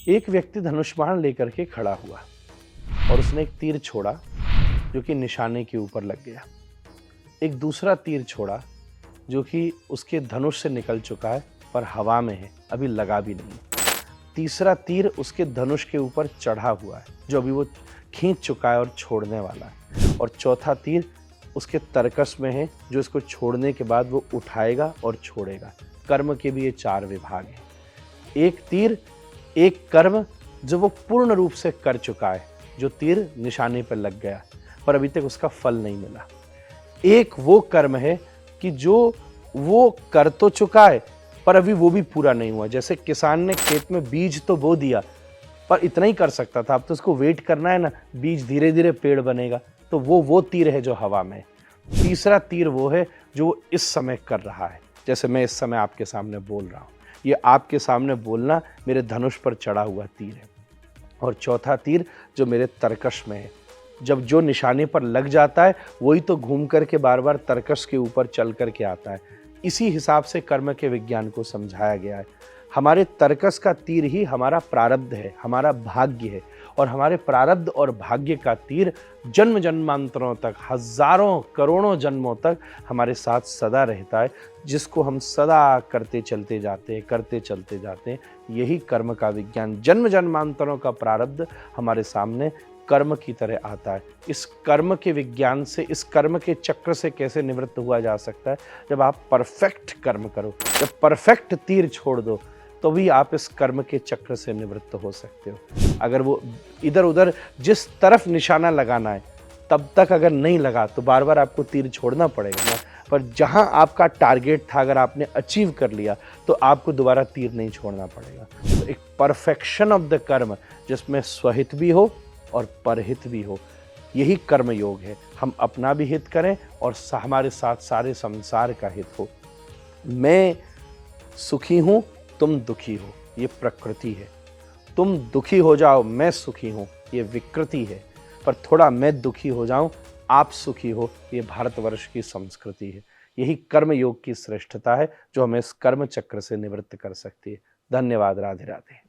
एक व्यक्ति धनुष बाण लेकर के खड़ा हुआ और उसने एक तीर छोड़ा जो कि निशाने के ऊपर लग गया। एक दूसरा तीर छोड़ा जो कि उसके धनुष से निकल चुका है पर हवा में है, अभी लगा भी नहीं। तीसरा तीर उसके धनुष के ऊपर चढ़ा हुआ है जो अभी वो खींच चुका है और छोड़ने वाला है। और चौथा तीर उसके तरकस में है जो इसको छोड़ने के बाद वो उठाएगा और छोड़ेगा। कर्म के भी ये 4 विभाग हैं। एक तीर, एक कर्म जो वो पूर्ण रूप से कर चुका है, जो तीर निशाने पर लग गया पर अभी तक उसका फल नहीं मिला। एक वो कर्म है कि जो वो कर तो चुका है पर अभी वो भी पूरा नहीं हुआ। जैसे किसान ने खेत में बीज तो बो दिया पर इतना ही कर सकता था, अब तो उसको वेट करना है ना, बीज धीरे धीरे पेड़ बनेगा। तो वो तीर है जो हवा में। तीसरा तीर वो है जो इस समय कर रहा है, जैसे मैं इस समय आपके सामने बोल रहा हूँ। ये आपके सामने बोलना मेरे धनुष पर चढ़ा हुआ तीर है। और चौथा तीर जो मेरे तरकश में है, जब जो निशाने पर लग जाता है वही तो घूम करके बार बार तरकश के ऊपर चल करके आता है। इसी हिसाब से कर्म के विज्ञान को समझाया गया है। हमारे तरकस का तीर ही हमारा प्रारब्ध है, हमारा भाग्य है। और हमारे प्रारब्ध और भाग्य का तीर जन्म जन्मांतरों तक, हजारों करोड़ों जन्मों तक हमारे साथ सदा रहता है, जिसको हम सदा करते चलते जाते हैं, करते चलते जाते हैं। यही कर्म का विज्ञान, जन्म जन्मांतरों का प्रारब्ध हमारे सामने कर्म की तरह आता है। इस कर्म के विज्ञान से, इस कर्म के चक्र से कैसे निवृत्त हुआ जा सकता है? जब आप परफेक्ट कर्म करो, जब परफेक्ट तीर छोड़ दो, तो भी आप इस कर्म के चक्र से निवृत्त हो सकते हो। अगर वो इधर उधर जिस तरफ निशाना लगाना है तब तक अगर नहीं लगा तो बार बार आपको तीर छोड़ना पड़ेगा ना। पर जहां आपका टारगेट था अगर आपने अचीव कर लिया तो आपको दोबारा तीर नहीं छोड़ना पड़ेगा। तो एक परफेक्शन ऑफ द कर्म जिसमें स्वहित भी हो और परहित भी हो, यही कर्म योग है। हम अपना भी हित करें और हमारे साथ सारे संसार का हित हो। मैं सुखी हूं, तुम दुखी हो, ये प्रकृति है। तुम दुखी हो जाओ, मैं सुखी हूं, ये विकृति है। पर थोड़ा मैं दुखी हो जाऊं, आप सुखी हो, ये भारतवर्ष की संस्कृति है। यही कर्म योग की श्रेष्ठता है जो हमें इस कर्म चक्र से निवृत्त कर सकती है। धन्यवाद। राधे राधे।